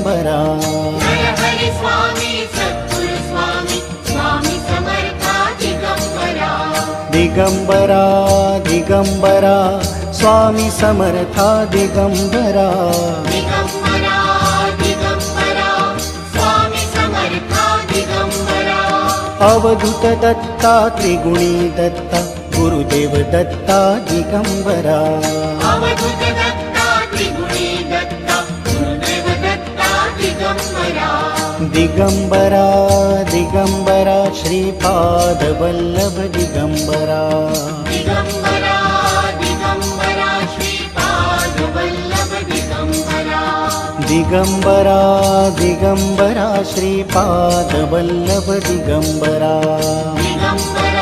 Digambara. Jai Hari Swami Sadguru Swami Swami Samartha Digambara. Digambara Digambara Swami Samartha Digambara. Digambara Digambara Swami Samartha Digambara. Avadhoot Datta त्रिगुणी Datta Gurudev Datta Digambara. Avadhoot Datta त्रिगुणी Datta Gurudev Datta Digambara. Digambara Digambara Shripad Vallabh Digambara. Digambara Digambara Shripad Vallabh Digambara. Digambara Digambara Shripad Vallabh Digambara. Digambara